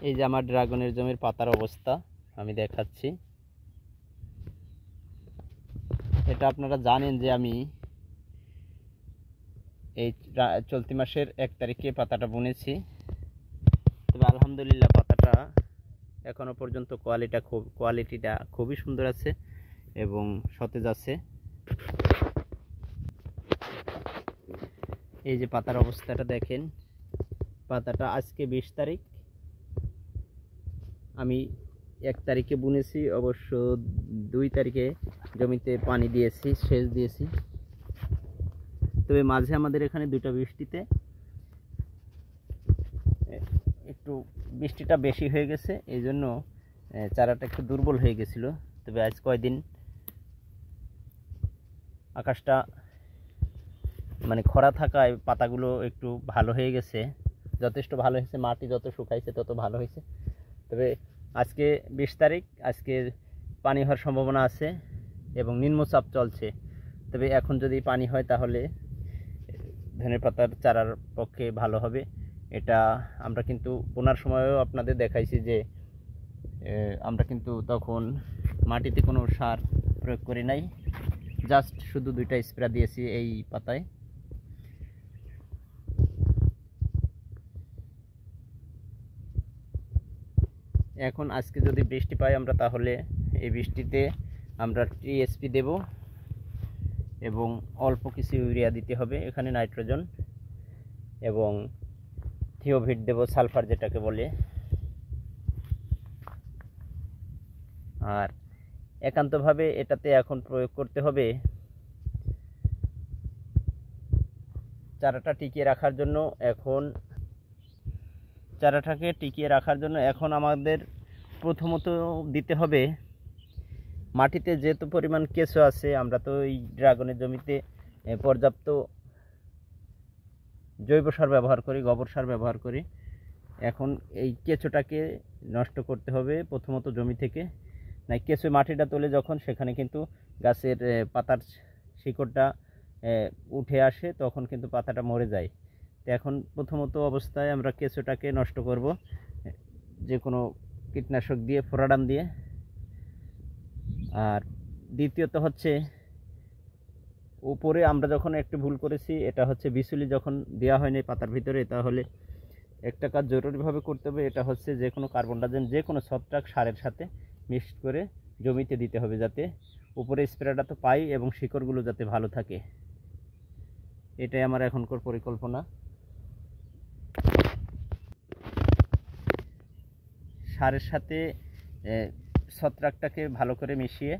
এই যে আমার ড্রাগনের জমির পাতার অবস্থা আমি দেখাচ্ছি। এটা আপনারা জানেন যে আমি এই চলতি মাসের 1 তারিখে পাতাটা বুনেছি। তবে আলহামদুলিল্লাহ পাতাটা এখনো পর্যন্ত কোয়ালিটিটা খুবই সুন্দর আছে এবং সতেজ আছে। এই যে পাতার অবস্থাটা দেখেন, পাতাটা আজকে 20 তারিখ, আমি 1 তারিখে বুনেছি, অবশ্য 2 তারিখে জমিতে পানি দিয়েছি, সেচ দিয়েছি। তবে মাঝে আমাদের এখানে 2টা বৃষ্টিতে একটু বৃষ্টিটা বেশি হয়ে গেছে, এই জন্য চারাটা একটু দুর্বল হয়ে গেছিলো। তবে আজ কয়দিন আকাশটা মানে খরা থাকায় পাতাগুলো একটু ভালো হয়ে গেছে, যথেষ্ট ভালো হয়েছে। মাটি যত শুকাইছে তত ভালো হয়েছে। তবে আজকে 20 তারিখ, আজকে পানি হওয়ার সম্ভাবনা আছে এবং নিম্নচাপ চলছে। তবে এখন যদি পানি হয় তাহলে ধনেপাতার চারার পক্ষে ভালো হবে। এটা আমরা কিন্তু বোনার সময়ও আপনাদের দেখাইছি যে আমরা কিন্তু তখন মাটিতে কোনো সার প্রয়োগ করি নাই, জাস্ট শুধু 2টা স্প্রে দিয়েছি এই পাতায়। এখন আজকে যদি বৃষ্টি পাই আমরা, তাহলে এই বৃষ্টিতে আমরা টিএসপি দেব এবং অল্প কিছু ইউরিয়া দিতে হবে, এখানে নাইট্রোজেন এবং থিওভিট দেব, সালফার যেটাকে বলে। আর একান্তভাবে এটাতে এখন প্রয়োগ করতে হবে চারাটা টিকিয়ে রাখার জন্য। চারাটাকে টিকিয়ে রাখার জন্য এখন আমাদের প্রথমত দিতে হবে মাটিতে যেহেতু পরিমাণ কেঁচো আছে, আমরা তো এই ড্রাগনের জমিতে পর্যাপ্ত জৈব সার ব্যবহার করি, গোবর সার ব্যবহার করি। এখন এই কেঁচোটাকে নষ্ট করতে হবে প্রথমত জমি থেকে। না, কেঁচো মাটিটা তোলে যখন, সেখানে কিন্তু গাছের পাতার শিকড়টা উঠে আসে, তখন কিন্তু পাতাটা মরে যায়। তো এখন প্রথমত অবস্থায় আমরা কেঁচোটাকে নষ্ট করব যে কোনো কীটনাশক দিয়ে, ফোরাডান দিয়ে। আর দ্বিতীয়ত হচ্ছে উপরে আমরা যখন একটু ভুল করেছি, এটা হচ্ছে বিচুলি যখন দেওয়া হয়নি পাতার ভিতরে, তাহলে একটা কাজ জরুরিভাবে করতে হবে, এটা হচ্ছে যে কোনো কার্বন ডাইঅক্সাইড, যে কোনো ছত্রাক সারের সাথে মিক্সড করে জমিতে দিতে হবে, যাতে উপরে স্প্রেটা তো পাই এবং শিকড়গুলো যাতে ভালো থাকে। এটাই আমার এখনকার পরিকল্পনা। সারের সাথে ছত্রাকটাকে ভালো করে মিশিয়ে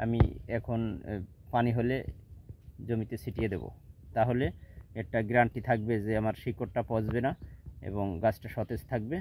আমি এখন পানি হলে জমিতে ছিটিয়ে দেব, তাহলে একটা গ্যারান্টি থাকবে যে আমার শিকড়টা পচবে না এবং গাছটা সতেজ থাকবে।